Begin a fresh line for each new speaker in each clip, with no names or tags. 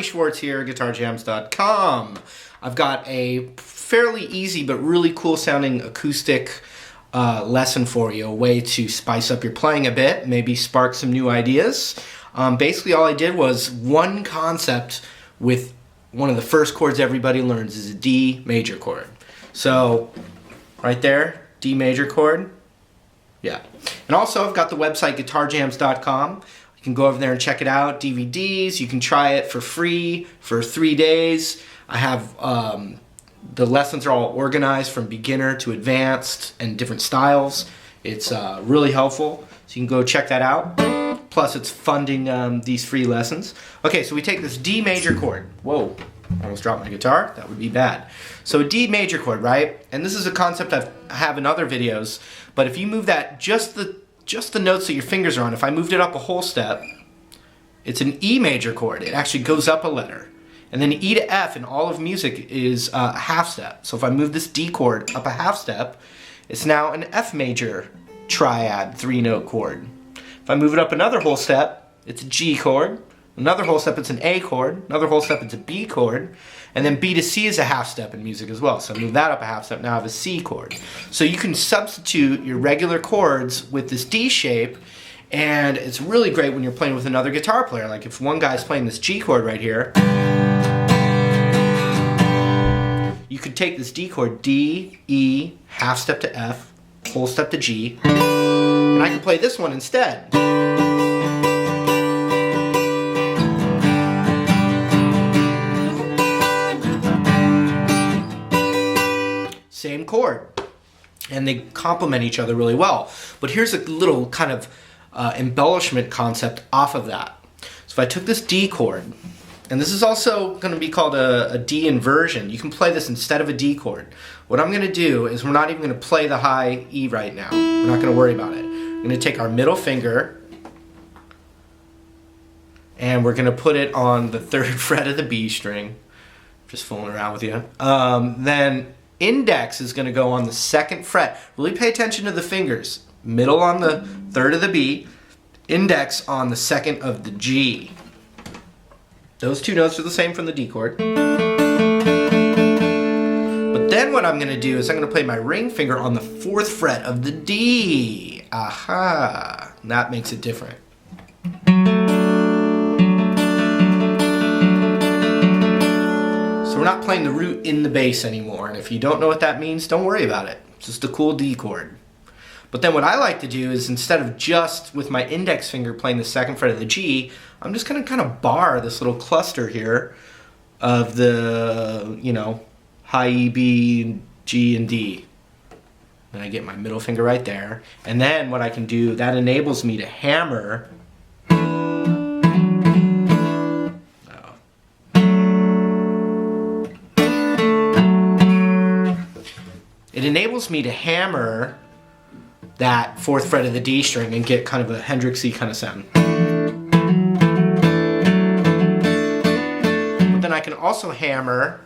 Schwartz here, GuitarJams.com. I've got a fairly easy but really cool sounding acoustic lesson for you, a way to spice up your playing a bit, maybe spark some new ideas. Basically all I did was one concept with one of the first chords everybody learns is a D major chord. So right there, D major chord. Yeah. And also I've got the website GuitarJams.com. You can go over there and check it out. DVDs, you can try it for free for 3 days. I have the lessons are all organized from beginner to advanced and different styles. It's really helpful, so you can go check that out. Plus it's funding these free lessons. Okay, so we take this D major chord. Whoa, almost dropped my guitar. That would be bad. So a D major chord, right? And this is a concept I have in other videos, but if you move that, just the notes that your fingers are on, if I moved it up a whole step, it's an E major chord. It actually goes up a letter. And then E to F in all of music is a half step. So if I move this D chord up a half step, it's now an F major triad 3-note chord. If I move it up another whole step, it's a G chord. Another whole step, it's an A chord. Another whole step, it's a B chord. And then B to C is a half step in music as well. So I move that up a half step, now I have a C chord. So you can substitute your regular chords with this D shape, and it's really great when you're playing with another guitar player. Like if one guy's playing this G chord right here, you could take this D chord, D, E, half step to F, whole step to G, and I can play this one instead. Same chord, and they complement each other really well. But here's a little kind of embellishment concept off of that. So if I took this D chord, and this is also going to be called a D inversion. You can play this instead of a D chord. What I'm going to do is we're not even going to play the high E right now. We're not going to worry about it. We're going to take our middle finger and we're going to put it on the 3rd fret of the B string. Just fooling around with you. Then index is going to go on the 2nd fret. Really pay attention to the fingers. Middle on the 3rd of the B, index on the 2nd of the G. Those two notes are the same from the D chord. But then what I'm going to do is I'm going to play my ring finger on the 4th fret of the D. Aha! That makes it different. So we're not playing the root in the bass anymore. And if you don't know what that means, don't worry about it. It's just a cool D chord. But then what I like to do is instead of just with my index finger playing the 2nd fret of the G, I'm just going to kind of bar this little cluster here of the, you know, high E, B, G, and D. And I get my middle finger right there. And then what I can do, that enables me to hammer. It enables me to hammer that 4th fret of the D string and get kind of a Hendrixy kind of sound. But then I can also hammer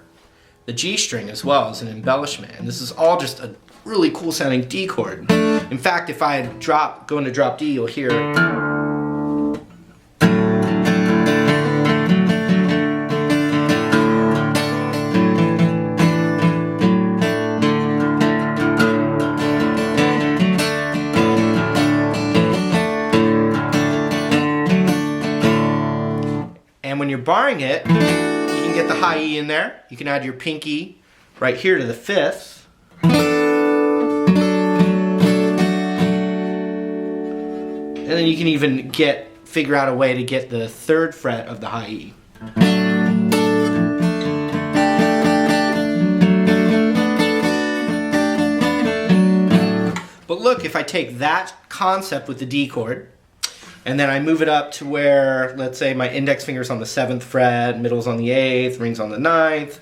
the G string as well as an embellishment, and this is all just a really cool sounding D chord. In fact, if I go into drop D, you'll hear when you're barring it, you can get the high E in there. You can add your pinky right here to the 5th. And then you can even figure out a way to get the 3rd fret of the high E. But look, if I take that concept with the D chord, and then I move it up to where, let's say my index finger's on the 7th fret, middle's on the 8th, ring's on the 9th,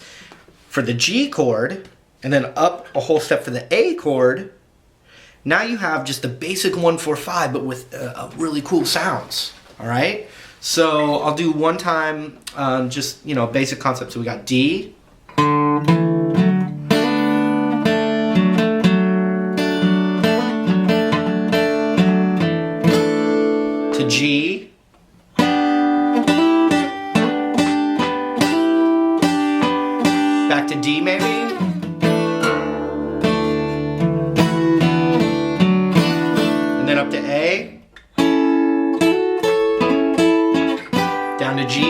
for the G chord, and then up a whole step for the A chord, now you have just the basic 1-4-5, but with really cool sounds, all right? So I'll do one time, just, you know, basic concept. So we got D, to G, D maybe? And then up to A. Down to G.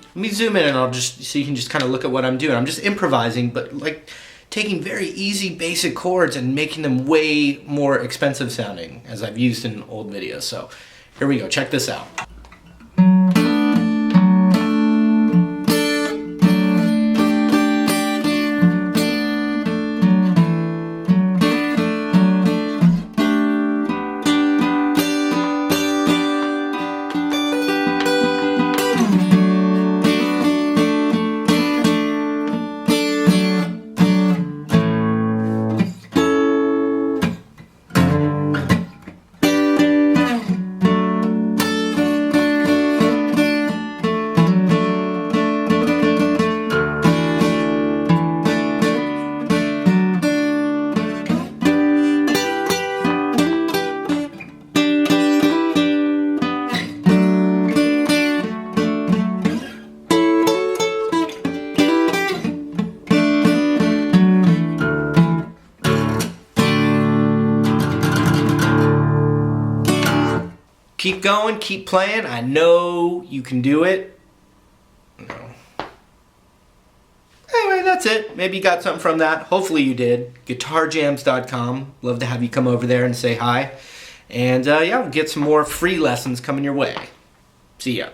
Let me zoom in and I'll just, so you can just kind of look at what I'm doing. I'm just improvising, but like taking very easy basic chords and making them way more expensive sounding, as I've used in old videos. So here we go, check this out. Keep going, keep playing. I know you can do it. No. Anyway, that's it. Maybe you got something from that. Hopefully you did. GuitarJams.com. Love to have you come over there and say hi. And yeah, we'll get some more free lessons coming your way. See ya.